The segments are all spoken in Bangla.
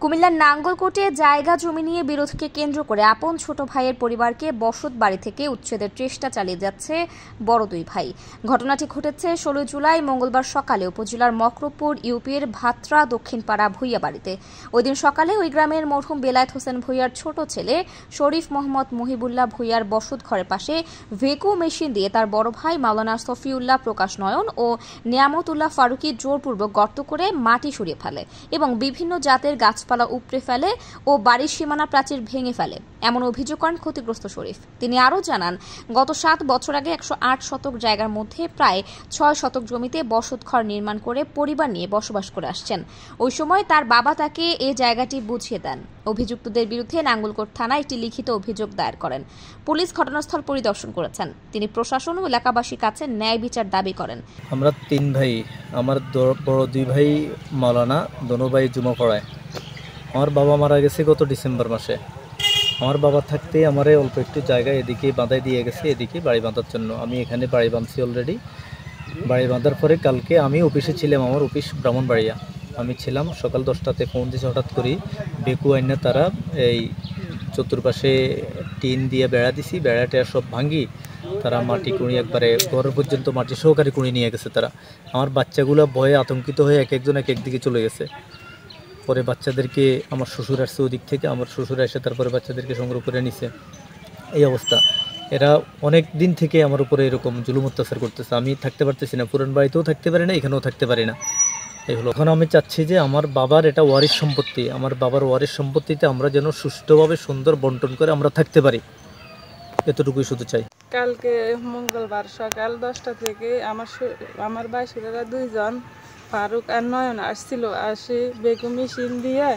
কুমিল্লার নাঙ্গলকোটে জায়গা জমি নিয়ে বিরোধকে কেন্দ্র করে আপন ছোট ভাইয়ের পরিবারকে বসত বাড়ি থেকে উচ্ছেদের চেষ্টা চালিয়ে যাচ্ছে বড় দুই ভাই। ঘটনাটি ঘটেছে ১৬ জুলাই মঙ্গলবার সকালে উপজেলার মকরপুর ইউপির ভাত্রা দক্ষিণপাড়া ভূঁইয়া বাড়িতে। ওই দিন সকালে ওই গ্রামের মরহুম বেলায়েত হোসেন ভূঁইয়ার ছোট ছেলে শরীফ মোহাম্মদ মুহিবুল্লাহ ভূঁইয়ার বসত ঘরের পাশে ভেকু মেশিন দিয়ে তার বড় ভাই মাওলানা সফিউল্লাহ প্রকাশ নয়ন ও নিয়ামতুল্লাহ ফারুকি জোরপূর্বক গর্ত করে মাটি সরিয়ে ফেলে এবং বিভিন্ন জাতের গাছপালা উপড়ে ফেলে ও বাড়ির সীমানা প্রাচীর ভেঙে ফেলে এমন অভিযোগ করেন ক্ষতিগ্রস্ত শরীফ। তিনি আরও জানান, গত ৭ বছর আগে ১০৮ শতক জায়গার মধ্যে প্রায় ৬ শতক জমিতে বসতঘর নির্মাণ করে পরিবার নিয়ে বসবাস করে আসছেন। ওই সময় তার বাবা তাকে এই জায়গাটি বুঝিয়ে দেন। অভিযুক্তদের বিরুদ্ধে নাঙ্গলকোট থানায় একটি লিখিত অভিযোগ দায়ের করেন। পুলিশ ঘটনাস্থল পরিদর্শন করেছেন। তিনি প্রশাসন ও এলাকাবাসীর কাছে ন্যায় বিচার দাবি করেন। আমরা ৩ ভাই, আমার বড় ২ ভাই মাওলানা, দোনো ভাই জুমা পড়ায়। আমার বাবা মারা গেছে গত ডিসেম্বর মাসে। আমার বাবা থাকতে আমারে অল্প একটু জায়গা এদিকে বাঁধাই দিয়ে গেছে, এদিকে বাড়ি বাঁধার জন্য। আমি এখানে বাড়ি বাঁধছি অলরেডি। বাড়ি বাঁধার পরে কালকে আমি অফিসে ছিলাম, আমার অফিস ব্রাহ্মণবাড়িয়া। আমি ছিলাম, সকাল 10টাতে ফোন দিয়েছে হঠাৎ করেই বেকু আইনা তারা এই চতুর্পাশে টিন দিয়ে বেড়া দিছি, বেড়াটা সব ভাঙ্গি তারা মাটি কুড়ি একবারে ঘর পর্যন্ত মাটি সহকারে কুড়ি নিয়ে গেছে তারা। আমার বাচ্চাগুলো ভয়ে আতঙ্কিত হয়ে এক একজন এক একদিকে চলে গেছে। পরে বাচ্চাদেরকে আমার শ্বশুর আসছে ওদিক থেকে, আমার শ্বশুর এসে তারপরে বাচ্চাদেরকে সংগ্রহ করে নিছে। এই অবস্থা। এরা অনেক দিন থেকে আমার উপরে এরকম জুলুম অত্যাচার করতেছে। আমি থাকতে পারতেছি না, পুরান বাড়িতেও থাকতে পারি না, এখানেও থাকতে পারি না। এই হলো। এখন আমি চাচ্ছি যে আমার বাবার এটা ওয়ারিশ সম্পত্তি, আমার বাবার ওয়ারিশ সম্পত্তিতে আমরা যেন সুষ্ঠুভাবে সুন্দর বন্টন করে আমরা থাকতে পারি, এতটুকুই শুধু চাই। কালকে মঙ্গলবার সকাল 10টা থেকে আমার বাসুরেরা 2 জন ফারুক আর নয়ন আসছিল। আসি বেকু মেশিন দিয়ে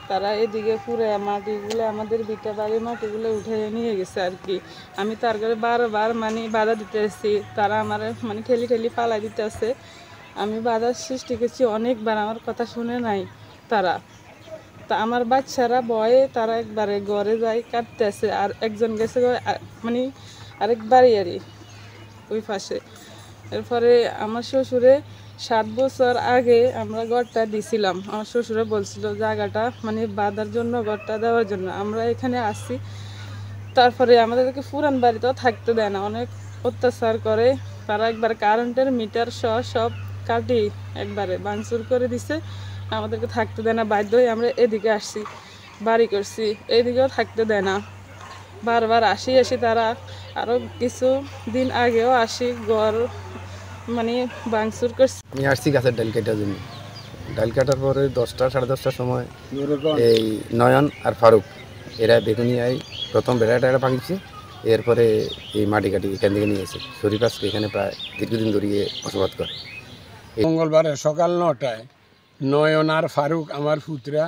তারা এদিকে পুরো মাটিগুলো, আমাদের ভিটা বাড়ির মাটিগুলো উঠে নিয়ে গেছে আর কি। আমি তার ঘরে বারবার বাধা দিতে আসছি, তারা আমার ঠেলি পালাই দিতে আসে। আমি বাধার সৃষ্টি করছি অনেকবার, আমার কথা শুনে নাই তারা। তা আমার বাচ্চারা ভয়ে তারা একবারে ঘরে যায় কাটতে আসে, আর একজন গেছে আরেক বাড়ি ওই পাশে। এরপরে আমার শ্বশুরে 7 বছর আগে আমরা ঘরটা দিছিলাম। আমার শ্বশুরে বলছিল জায়গাটা বাঁধার জন্য, ঘরটা দেওয়ার জন্য। আমরা এখানে আসছি, তারপরে আমাদেরকে পুরান বাড়িতেও থাকতে দেয় না, অনেক অত্যাচার করে তারা। একবার কারেন্টের মিটার সব কাটি একবারে ভাঙচুর করে দিছে, আমাদেরকে থাকতে দেয় না। বাধ্য হয়ে আমরা এদিকে আসছি, বাড়ি করছি, এদিকেও থাকতে দেয় না। বারবার আসি তারা। আরও কিছু দিন আগেও আসি, ঘর ভাঙচুর করছি। আমি আসছি গাছের ডাল কাটার জন্য। ডাল কাটার পরে 10টা সাড়ে 10টার সময় এই নয়ন আর ফারুক এরা বেগুনিয়ায় প্রথম বেড়াটা ভাঙিছে। এরপরে এই মাটি কাটি এখান থেকে নিয়েছে। শরীফ আজকে এখানে প্রায় দীর্ঘদিন ধরিয়ে বসবাস করে। মঙ্গলবারে সকাল 9টায় নয়ন আর ফারুক আমার পুত্রা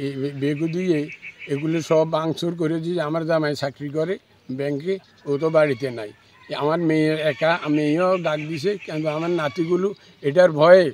এই বেগু দিয়ে এগুলো সব ভাঙচুর করে দিয়ে, আমার জামাই চাকরি করে ব্যাংকে, ও তো বাড়িতে নাই। আমার মেয়ের মেয়েও ডাক দিছে, কিন্তু আমার নাতিগুলো এটার ভয়ে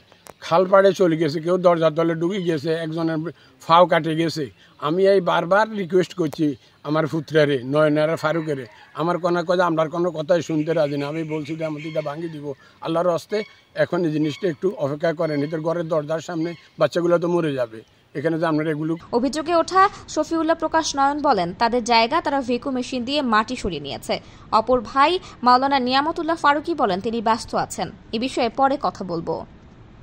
খাল পাড়ে চলে গেছে, কেউ দরজার তলে ঢুকে গেছে, একজনের ফাও কাটে গেছে। আমি এই বারবার রিকোয়েস্ট করছি আমার পুত্রারে, নয়নার ফারুকেরে, আমার কোনো কথা, আপনার কোনো কথাই শুনতে রাজি না। আমি বলছি যে আমাদের এটা ভাঙিয়ে দিব আল্লাহর হস্তে। এখন এই জিনিসটা একটু অপেক্ষা করেন, এদের ঘরের দরজার সামনে বাচ্চাগুলো তো মরে যাবে। এখানে যে আপনারা এগুলো। অভিযোগে ওঠা শফিউল্লাহ প্রকাশ নয়ন বলেন, তাদের জায়গা তারা ভেকু মেশিন দিয়ে মাটি সরিয়ে নিয়েছে। অপর ভাই মাওলানা নিয়ামতুল্লাহ ফারুকি বলেন তিনি ব্যস্ত আছেন, এ বিষয়ে পরে কথা বলবো।